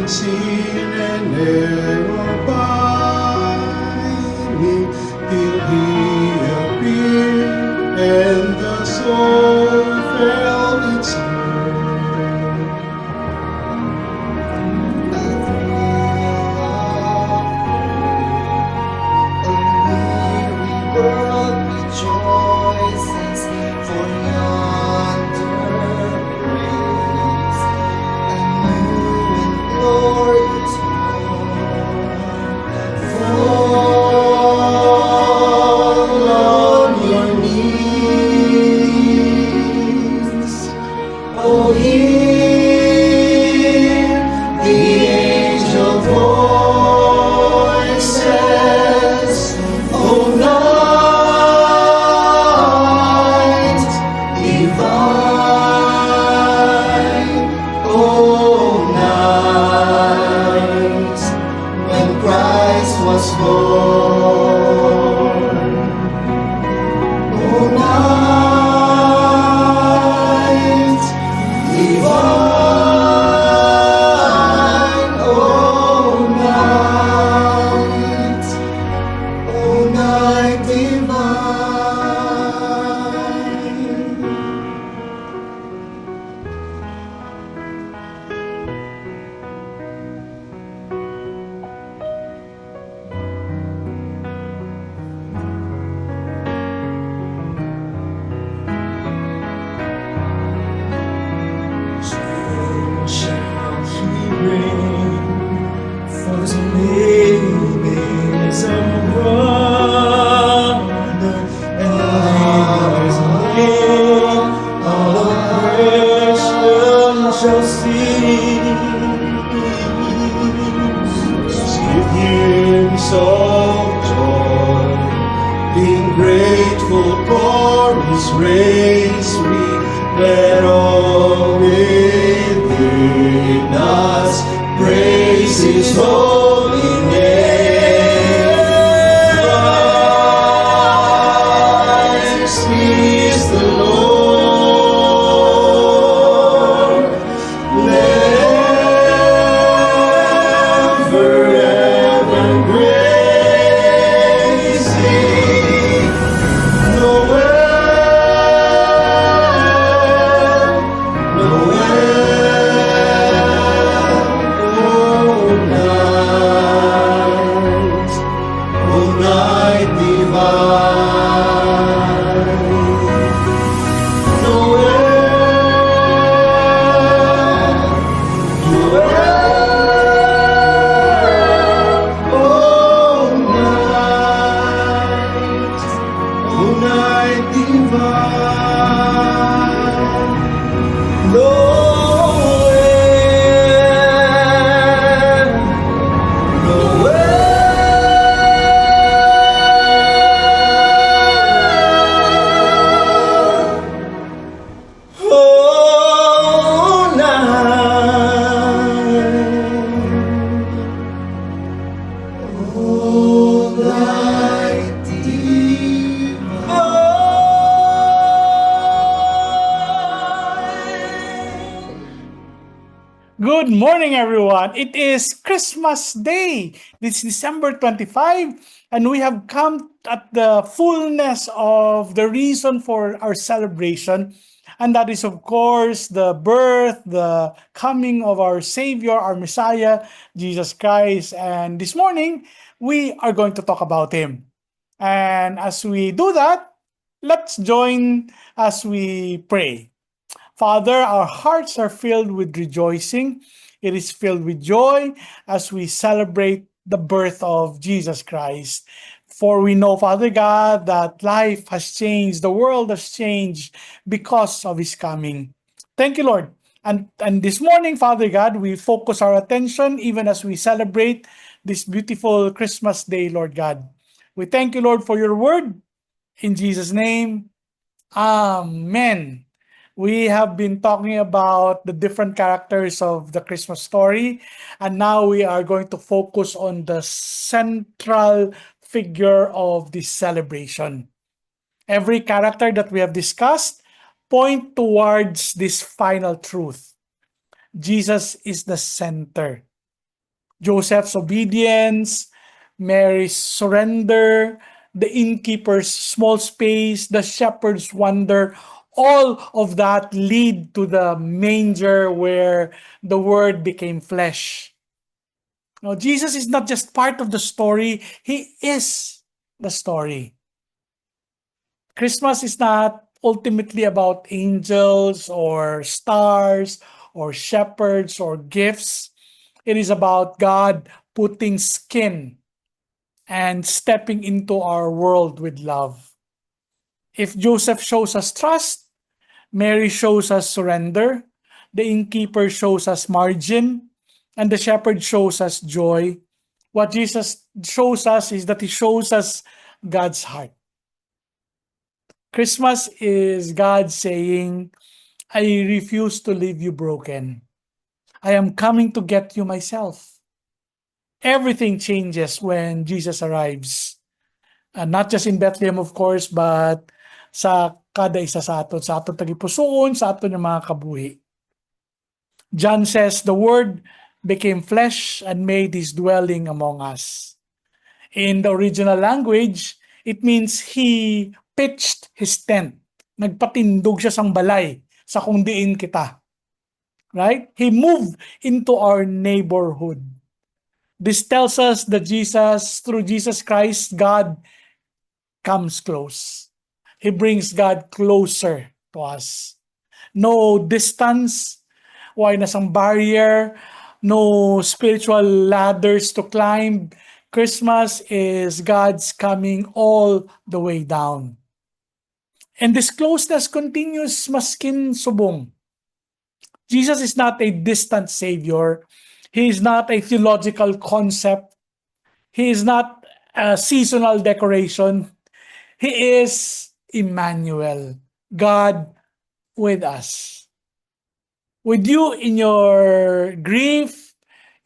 unseen and never binding, till he appeared and the soul felt its hurt. The thrill of a weary world rejoices, for yonder breaks a new and glorious morn. Fall on your knees, oh, hear the angel voices, oh, night divine, oh, night when Christ was born, oh, night divine, oh, night divine. Shall he reign for the babies of brother and laborers lay, all oppression shall cease. Give hymns of joy, being grateful for his grace, we let all within us praise his holy name. Christ is the Lord. Ever, ever grace Him. Noel, Noel, oh night divine. Noel, Noel, oh night divine. Noel, Noel, oh night divine. Good morning, everyone. It is Christmas Day. It's December 25, and we have come at the fullness of the reason for our celebration. And that is, of course, the birth, the coming of our Savior, our Messiah, Jesus Christ. And this morning, we are going to talk about Him. And as we do that, let's join as we pray. Father, our hearts are filled with rejoicing. It is filled with joy as we celebrate the birth of Jesus Christ. For we know, Father God, that life has changed, the world has changed because of His coming. Thank you, Lord. And this morning, Father God, we focus our attention even as we celebrate this beautiful Christmas day, Lord God. We thank you, Lord, for your word. In Jesus' name, Amen. We have been talking about the different characters of the Christmas story, and now we are going to focus on the central figure of this celebration. Every character that we have discussed point towards this final truth. Jesus is the center. Joseph's obedience, Mary's surrender, the innkeeper's small space, the shepherd's wonder, all of that lead to the manger where the word became flesh. Now, Jesus is not just part of the story, he is the story. Christmas is not ultimately about angels or stars or shepherds or gifts. It is about God putting skin and stepping into our world with love. If Joseph shows us trust, Mary shows us surrender, the innkeeper shows us margin, and the shepherd shows us joy. What Jesus shows us is that he shows us God's heart. Christmas is God saying, I refuse to leave you broken. I am coming to get you myself. Everything changes when Jesus arrives. Not just in Bethlehem, of course, but sa kada isa sa aton tagipusoon, sa aton yung mga kabuhi. John says, the Word became flesh and made his dwelling among us. In the original language, it means he pitched his tent. Nagpatindog siya sang balay sa kung diin kita. Right? He moved into our neighborhood. This tells us that through Jesus Christ, God comes close. He brings God closer to us. No distance, why nasang barrier, no spiritual ladders to climb. Christmas is God's coming all the way down. And this closeness continues maskin subong. Jesus is not a distant Savior. He is not a theological concept. He is not a seasonal decoration. He is Emmanuel, God with us. With you in your grief,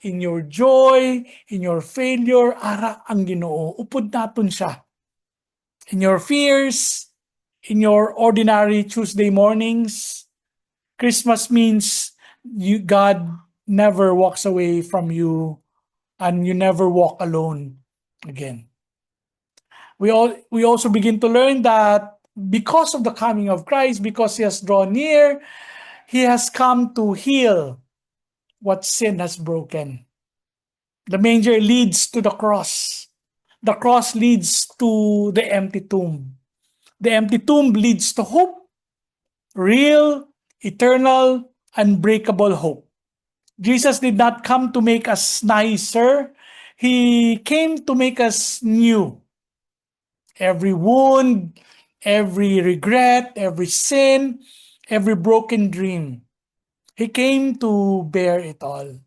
in your joy, in your failure, ara ang Ginoo. Upod naton siya. In your fears, in your ordinary Tuesday mornings, Christmas means God never walks away from you and you never walk alone again. We also begin to learn that because of the coming of Christ, because he has drawn near, he has come to heal what sin has broken. The manger leads to the cross. The cross leads to the empty tomb. The empty tomb leads to hope, real, eternal, unbreakable hope. Jesus did not come to make us nicer. He came to make us new. Every wound, every regret, every sin, every broken dream. He came to bear it all.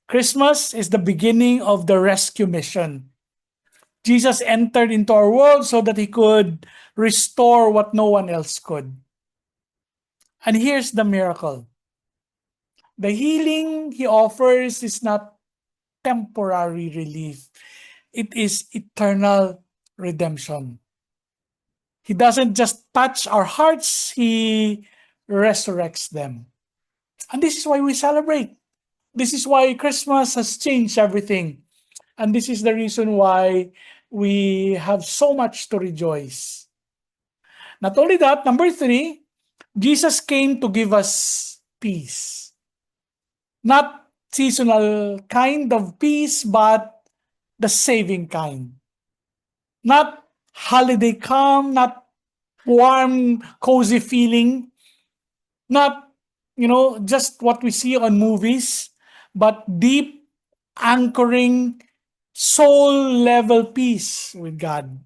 Christmas is the beginning of the rescue mission. Jesus entered into our world so that he could restore what no one else could. And here's the miracle. The healing he offers is not temporary relief. It is eternal redemption. He doesn't just touch our hearts, he resurrects them. And this is why we celebrate. This is why Christmas has changed everything. And this is the reason why we have so much to rejoice. Not only that, number 3, Jesus came to give us peace. Not seasonal kind of peace, but the saving kind. Not holiday calm, not warm, cozy feeling, not, just what we see on movies, but deep, anchoring, soul-level peace with God.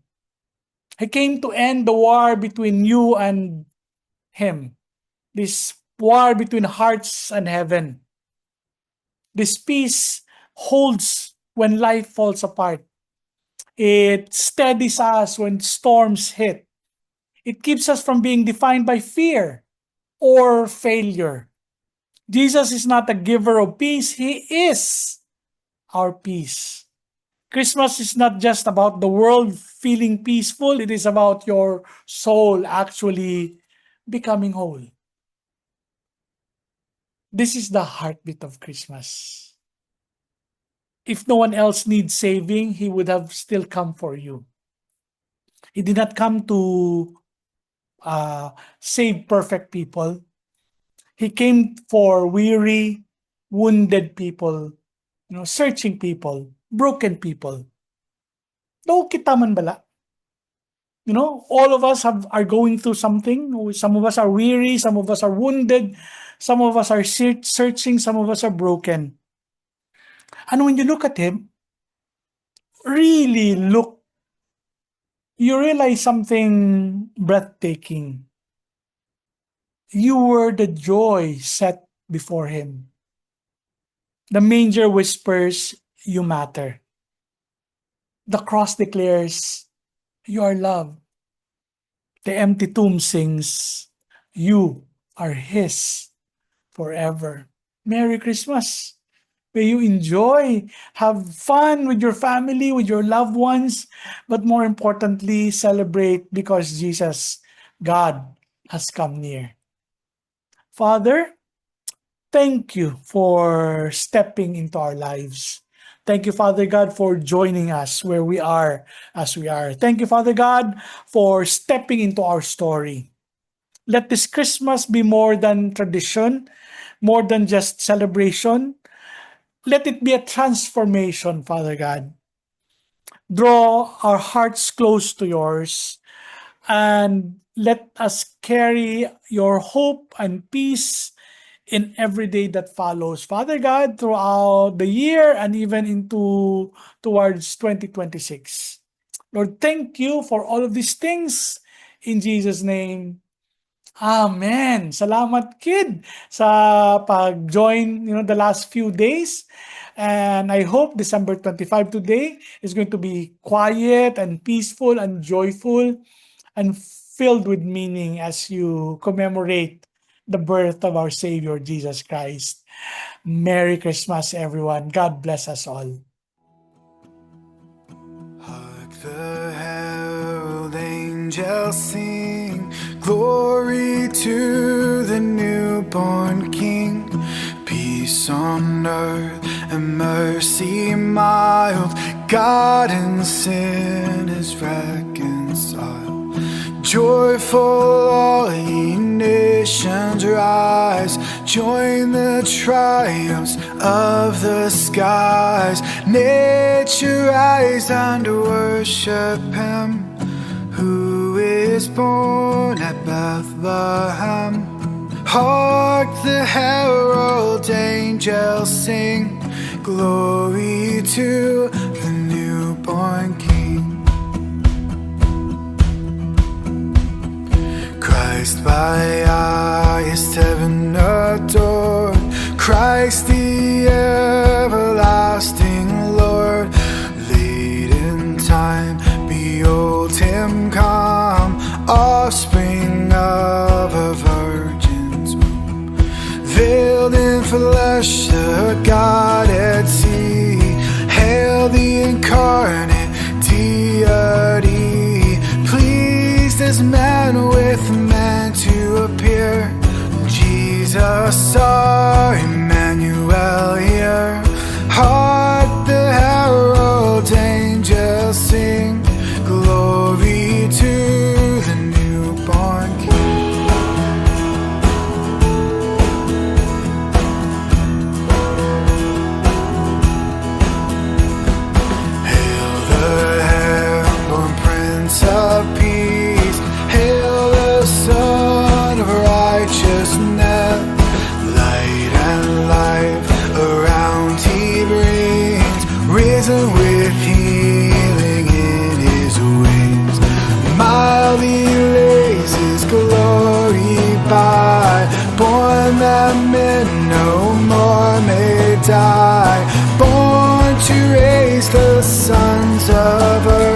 He came to end the war between you and him. This war between hearts and heaven. This peace holds when life falls apart. It steadies us when storms hit. It keeps us from being defined by fear or failure. Jesus is not a giver of peace. He is our peace. Christmas is not just about the world feeling peaceful. It is about your soul actually becoming whole. This is the heartbeat of Christmas. If no one else needs saving, he would have still come for you. He did not come to save perfect people. He came for weary, wounded people, searching people, broken people. No kita man bala. All of us are going through something. Some of us are weary, some of us are wounded, some of us are searching, some of us are broken. And when you look at him, really look, you realize something breathtaking. You were the joy set before him. The manger whispers, you matter. The cross declares, you are loved. The empty tomb sings, you are his forever. Merry Christmas. May you enjoy, have fun with your family, with your loved ones, but more importantly, celebrate because Jesus, God, has come near. Father, thank you for stepping into our lives. Thank you, Father God, for joining us where we are as we are. Thank you, Father God, for stepping into our story. Let this Christmas be more than tradition, more than just celebration. Let it be a transformation, Father God. Draw our hearts close to yours and let us carry your hope and peace in every day that follows, Father God, throughout the year and even towards 2026. Lord, thank you for all of these things. In Jesus' name, Amen. Salamat, kid, sa pag-join, the last few days. And I hope December 25 today is going to be quiet and peaceful and joyful and filled with meaning as you commemorate the birth of our Savior, Jesus Christ. Merry Christmas, everyone. God bless us all. Hark the herald angels sing, glory to the newborn King. Peace on earth and mercy mild, God and sin is reconciled. Joyful all ye nations rise, join the triumphs of the skies. Nature rise and worship him who is born at Bethlehem. Hark the herald angels sing, glory to the newborn King. Christ by highest heaven adored, Christ the everlasting Lord. Late in time, behold him come, offspring of a virgin's womb. Veiled in flesh, the Godhead see, hail the incarnate deity. Pleased as man with man to appear, Jesus our Emmanuel here. Hark the herald angels sing, glory to the newborn King. Hail the heavenborn Prince of Peace, hail the Son of Righteousness. Light and life around he brings, risen with healing in his wings. Mildly lays his glory by, born that men no more may die, born to raise the sons of earth.